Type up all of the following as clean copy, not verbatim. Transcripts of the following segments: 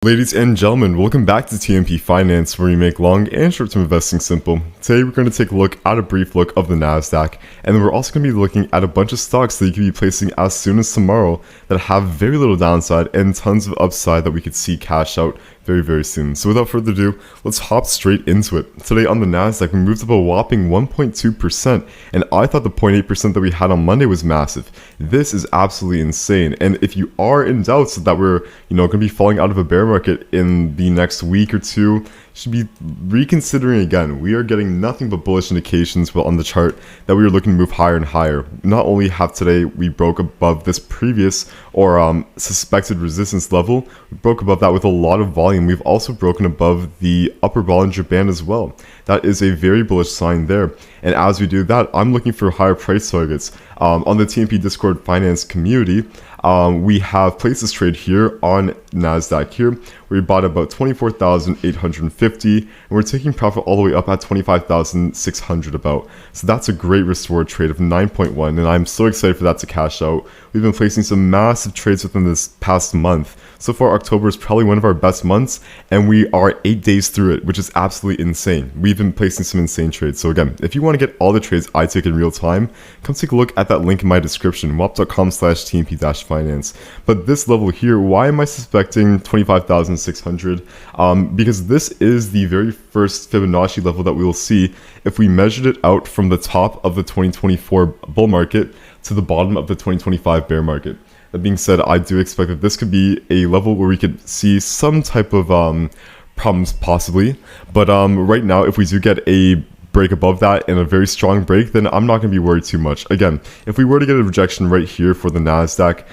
Ladies and gentlemen, welcome back to TMP Finance, where we make long and short-term investing simple. Today we're going to take a look at a brief look of the NASDAQ, and then we're also going to be looking at a bunch of stocks that you can be placing as soon as tomorrow that have very little downside and tons of upside that we could see cash out very soon. So without further ado, let's hop straight into it. Today on the NASDAQ, we moved up a whopping 1.2%, and I thought the 0.8% that we had on Monday was massive. This is absolutely insane, and if you are in doubt that we're going to be falling out of a bear market in the next week or two, should be reconsidering again. We are getting nothing but bullish indications on the chart that we are looking to move higher and higher. Not only have today we broke above this previous or suspected resistance level, we broke above that with a lot of volume. We've also broken above the upper Bollinger Band as well. That is a very bullish sign there. And as we do that, I'm looking for higher price targets. On the TMP Discord Finance community, we have placed this trade here on NASDAQ here, where we bought about 24,850, and we're taking profit all the way up at 25,600 about. So that's a great restore trade of 9.1, and I'm so excited for that to cash out. We've been placing some massive trades within this past month. So far, October is probably one of our best months, and we are 8 days through it, which is absolutely insane. We've been placing some insane trades. So again, if you want to get all the trades I take in real time, come take a look at that link in my description, wap.com/tmp-finance. But this level here, why am I suspecting 25,600? Because this is the very first Fibonacci level that we will see if we measured it out from the top of the 2024 bull market to the bottom of the 2025 bear market. That being said, I do expect that this could be a level where we could see some type of problems possibly. But right now, if we do get a break above that and a very strong break, then I'm not going to be worried too much. Again, if we were to get a rejection right here for the NASDAQ,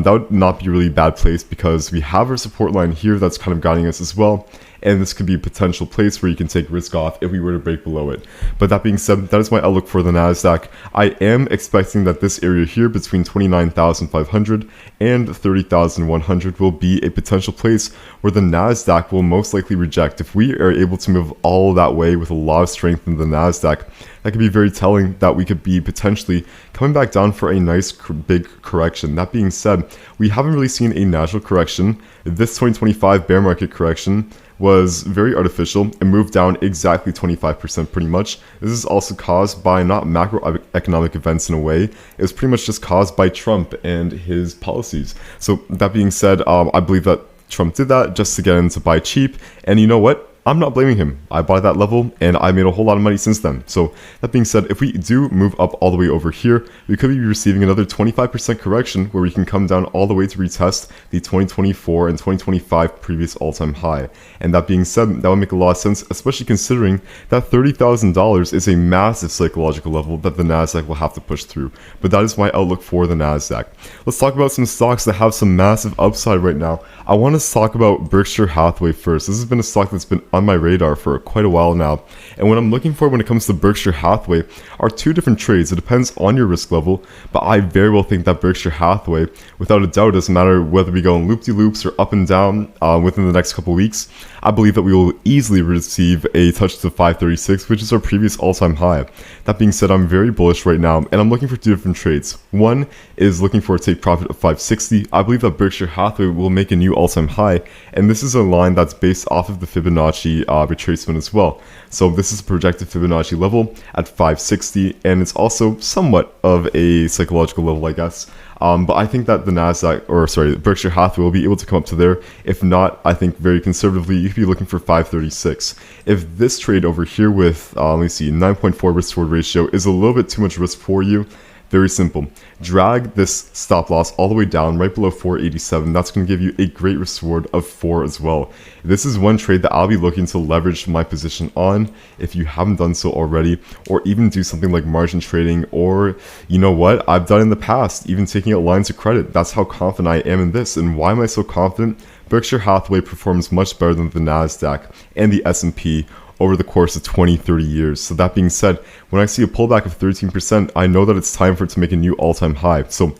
that would not be a really bad place because we have our support line here that's kind of guiding us as well. And this could be a potential place where you can take risk off if we were to break below it. But that being said, that is my outlook for the NASDAQ. I am expecting that this area here between 29,500 and 30,100 will be a potential place where the NASDAQ will most likely reject. If we are able to move all that way with a lot of strength in the NASDAQ, that could be very telling that we could be potentially coming back down for a nice big correction. That being said, we haven't really seen a natural correction. This 2025 bear market correction was very artificial and moved down exactly 25% pretty much. This is also caused by not macroeconomic events in a way. It was pretty much just caused by Trump and his policies. So that being said, I believe that Trump did that just to get in to buy cheap. And you know what? I'm not blaming him. I bought that level and I made a whole lot of money since then. So that being said, if we do move up all the way over here, we could be receiving another 25% correction where we can come down all the way to retest the 2024 and 2025 previous all-time high. And that being said, that would make a lot of sense, especially considering that $30,000 is a massive psychological level that the NASDAQ will have to push through. But that is my outlook for the NASDAQ. Let's talk about some stocks that have some massive upside right now. I want to talk about Berkshire Hathaway first. This has been a stock that's been on my radar for quite a while now, and what I'm looking for when it comes to Berkshire Hathaway are two different trades. It depends on your risk level, but I very well think that Berkshire Hathaway, without a doubt, doesn't matter whether we go in loop-de-loops or up and down within the next couple weeks, I believe that we will easily receive a touch to 536, which is our previous all-time high. That being said, I'm very bullish right now, and I'm looking for two different trades. One is looking for a take profit of 560. I believe that Berkshire Hathaway will make a new all-time high, and this is a line that's based off of the Fibonacci retracement as well. So this is a projected Fibonacci level at 560, and it's also somewhat of a psychological level, I guess. But I think that the Berkshire Hathaway will be able to come up to there. If not, I think very conservatively, you could be looking for 536. If this trade over here with, let me see, 9.4 risk reward ratio is a little bit too much risk for you, very simple. Drag this stop loss all the way down right below 487. That's going to give you a great risk reward of 4 as well. This is one trade that I'll be looking to leverage my position on if you haven't done so already, or even do something like margin trading, or you know what, I've done in the past, even taking out lines of credit. That's how confident I am in this. And why am I so confident? Berkshire Hathaway performs much better than the NASDAQ and the S&P over the course of 20-30 years. So that being said, when I see a pullback of 13%, I know that it's time for it to make a new all-time high. So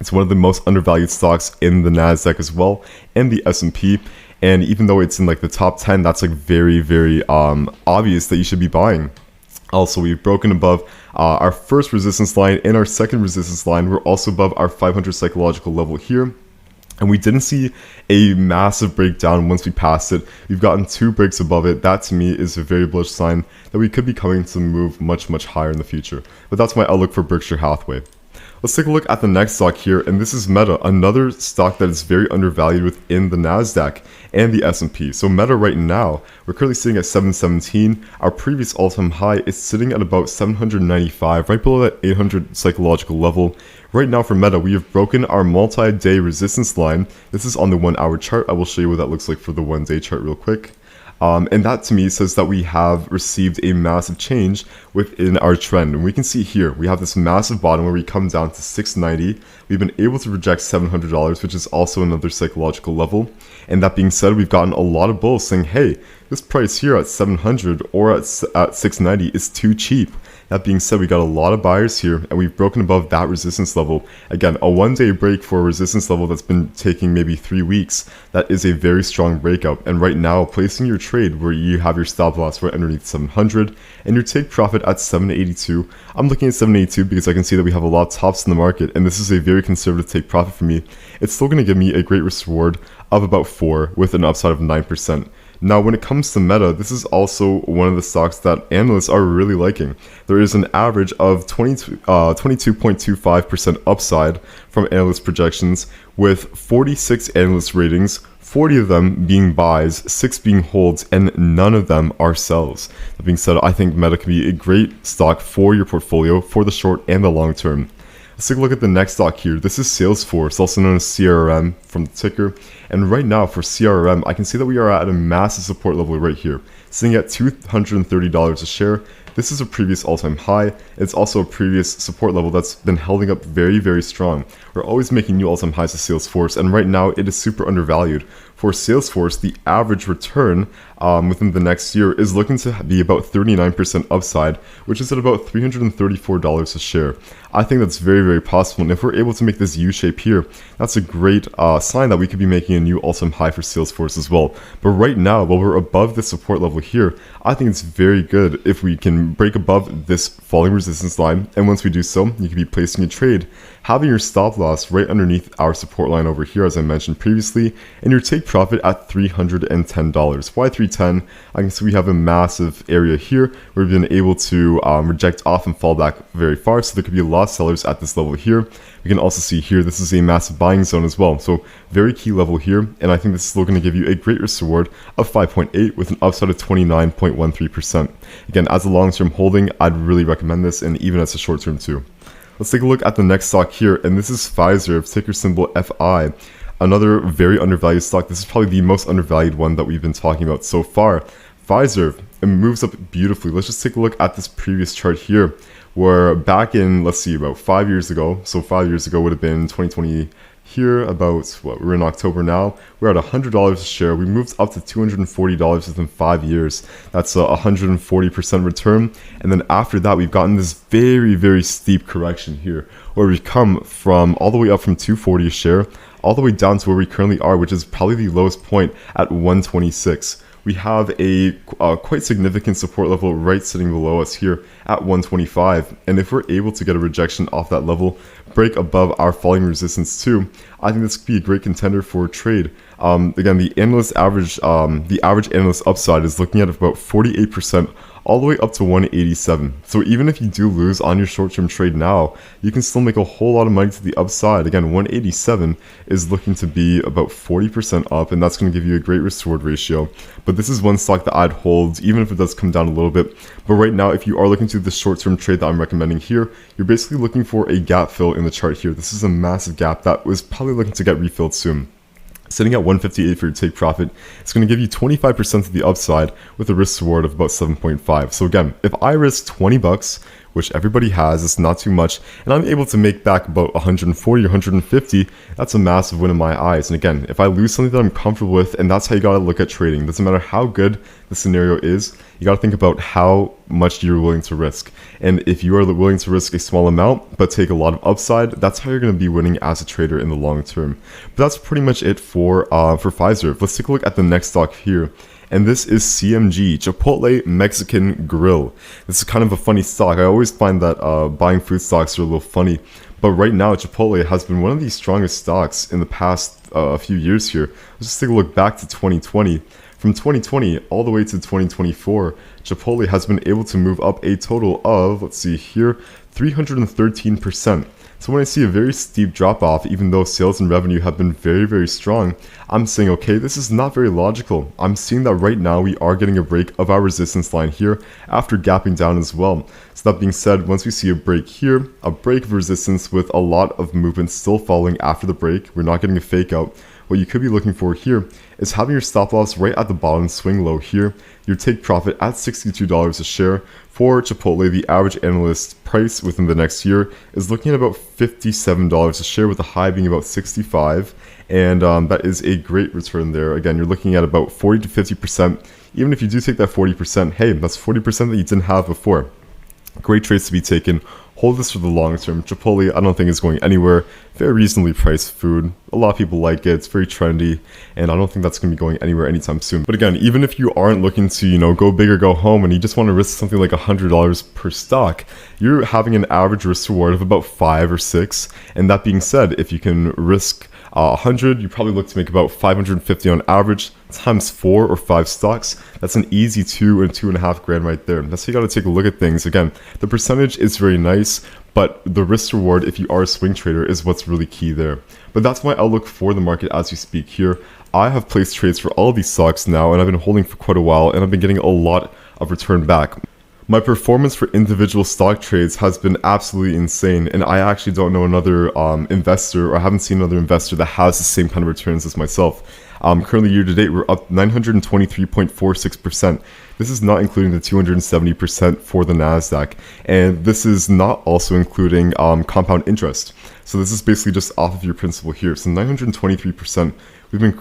it's one of the most undervalued stocks in the NASDAQ as well, and the S&P. And even though it's in like the top 10, that's like very obvious that you should be buying. Also, we've broken above our first resistance line and our second resistance line. We're also above our 500 psychological level here. And we didn't see a massive breakdown once we passed it. We've gotten 2 breaks above it. That to me is a very bullish sign that we could be coming to move much, much higher in the future. But that's my outlook for Berkshire Hathaway. Let's take a look at the next stock here, and this is Meta, another stock that is very undervalued within the NASDAQ and the S&P. So Meta right now, we're currently sitting at 717. Our previous all-time high is sitting at about 795, right below that 800 psychological level. Right now for Meta, we have broken our multi-day resistance line. This is on the 1 hour chart. I will show you what that looks like for the 1 day chart real quick. And that to me says that we have received a massive change within our trend. And we can see here, we have this massive bottom where we come down to 690. We've been able to reject $700, which is also another psychological level. And that being said, we've gotten a lot of bulls saying, hey, this price here at 700 or at 690 is too cheap. That being said, we got a lot of buyers here, and we've broken above that resistance level. Again, a 1 day break for a resistance level that's been taking maybe 3 weeks. That is a very strong breakout. And right now, placing your trade where you have your stop loss right underneath 700 and your take profit at 782. I'm looking at 782 because I can see that we have a lot of tops in the market, and this is a very conservative take profit for me. It's still going to give me a great risk reward of about 4 with an upside of 9%. Now, when it comes to Meta, this is also one of the stocks that analysts are really liking. There is an average of 22.25% upside from analyst projections, with 46 analyst ratings, 40 of them being buys, 6 being holds, and none of them are sells. That being said, I think Meta can be a great stock for your portfolio for the short and the long term. Let's take a look at the next stock here. This is Salesforce, also known as CRM from the ticker. And right now for CRM, I can see that we are at a massive support level right here, sitting at $230 a share. This is a previous all-time high. It's also a previous support level that's been holding up very, very strong. We're always making new all-time highs to Salesforce, and right now it is super undervalued. For Salesforce, the average return within the next year is looking to be about 39% upside, which is at about $334 a share. I think that's very, very possible, and if we're able to make this U-shape here, that's a great sign that we could be making a new all-time high for Salesforce as well. But right now, while we're above the support level here, I think it's very good if we can break above this falling resistance line, and once we do so, you can be placing a trade, having your stop loss right underneath our support line over here, as I mentioned previously, and your take profit at $310. Why 310? I can see we have a massive area here where we've been able to reject off and fall back very far, so there could be a lot of sellers at this level here. We can also see here, this is a massive buying zone as well, so very key level here, and I think this is still going to give you a great risk reward of 5.8 with an upside of 29.13%. Again, as a long-term holding, I'd really recommend this, and even as a short-term too. Let's take a look at the next stock here, and this is Pfizer, ticker symbol FI. Another very undervalued stock. This is probably the most undervalued one that we've been talking about so far. Pfizer, it moves up beautifully. Let's just take a look at this previous chart here, where back in, let's see, about 5 years ago, so 5 years ago would have been 2020 here, about, what, we're in October now, we're at $100 a share. We moved up to $240 within 5 years. That's a 140% return. And then after that, we've gotten this very, very steep correction here, where we've come from all the way up from $240 a share, all the way down to where we currently are, which is probably the lowest point at $126. We have a quite significant support level right sitting below us here at $125, and if we're able to get a rejection off that level, break above our falling resistance too, I think this could be a great contender for a trade. Again, the average analyst upside is looking at about 48%, all the way up to 187. So even if you do lose on your short-term trade now, you can still make a whole lot of money to the upside. Again, 187 is looking to be about 40% up, and that's going to give you a great risk-reward ratio. But this is one stock that I'd hold, even if it does come down a little bit. But right now, if you are looking to the short-term trade that I'm recommending here, you're basically looking for a gap fill in the chart here. This is a massive gap that was probably looking to get refilled soon. Sitting at 158 for your take profit, it's going to give you 25% to the upside with a risk reward of about 7.5. So again, if I risk 20 bucks, which everybody has, it's not too much, and I'm able to make back about 140 or 150, that's a massive win in my eyes. And again, if I lose something that I'm comfortable with, and that's how you got to look at trading. Doesn't matter how good the scenario is, you got to think about how much you're willing to risk. And if you are willing to risk a small amount but take a lot of upside, that's how you're going to be winning as a trader in the long term. But that's pretty much it for Pfizer. Let's take a look at the next stock here. And this is CMG, Chipotle Mexican Grill. This is kind of a funny stock. I always find that buying food stocks are a little funny. But right now, Chipotle has been one of the strongest stocks in the past few years here. Let's just take a look back to 2020. From 2020 all the way to 2024, Chipotle has been able to move up a total of, let's see here, 313%. So when I see a very steep drop off, even though sales and revenue have been very, very strong, I'm saying, okay, this is not very logical. I'm seeing that right now we are getting a break of our resistance line here after gapping down as well. So that being said, once we see a break here, a break of resistance with a lot of movement still following after the break, we're not getting a fake out. What you could be looking for here is having your stop loss right at the bottom, swing low here, your take profit at $62 a share. For Chipotle, the average analyst price within the next year is looking at about $57 a share, with the high being about 65, and that is a great return there. Again, you're looking at about 40 to 50%. Even if you do take that 40%, hey, that's 40% that you didn't have before. Great trades to be taken. Hold this for the long term. Chipotle, I don't think is going anywhere. Very reasonably priced food. A lot of people like it. It's very trendy, and I don't think that's going to be going anywhere anytime soon. But again, even if you aren't looking to, go big or go home, and you just want to risk something like $100 per stock, you're having an average risk reward of about 5 or 6. And that being said, if you can risk 100, you probably look to make about 550 on average, times 4 or 5 stocks. That's an easy 2 and 2.5 grand right there. That's how you got to take a look at things. Again, the percentage is very nice, but the risk reward, if you are a swing trader, is what's really key there. But that's my outlook for the market as we speak here. I have placed trades for all of these stocks now, and I've been holding for quite a while, and I've been getting a lot of return back. My performance for individual stock trades has been absolutely insane, and I actually don't know another investor, or I haven't seen another investor that has the same kind of returns as myself. Currently year to date, we're up 923.46%. This is not including the 270% for the NASDAQ, and this is not also including compound interest. So this is basically just off of your principal here. So 923%. We've been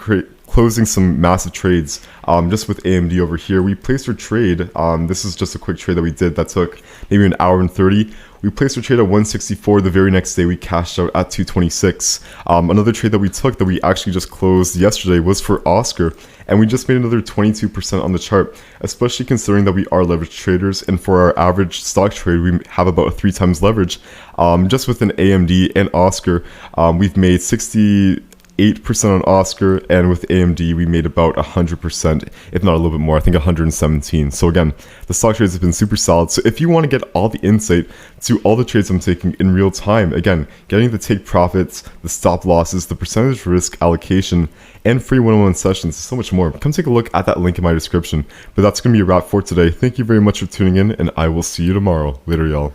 closing some massive trades just with AMD over here. We placed our trade. This is just a quick trade that we did that took maybe an hour and 30. We placed our trade at 164. The very next day, we cashed out at 226. Another trade that we took that we actually just closed yesterday was for Oscar, and we just made another 22% on the chart, especially considering that we are leverage traders, and for our average stock trade, we have about a 3 times leverage. Just with an AMD and Oscar, we've made 68% on Oscar, and with AMD we made about 100%, if not a little bit more. I think 117. So again, the stock trades have been super solid. So if you want to get all the insight to all the trades I'm taking in real time, again, getting the take profits, the stop losses, the percentage risk allocation, and free one-on-one sessions, so much more, come take a look at that link in my description. But that's going to be a wrap for today. Thank you very much for tuning in, and I will see you tomorrow. Later, y'all.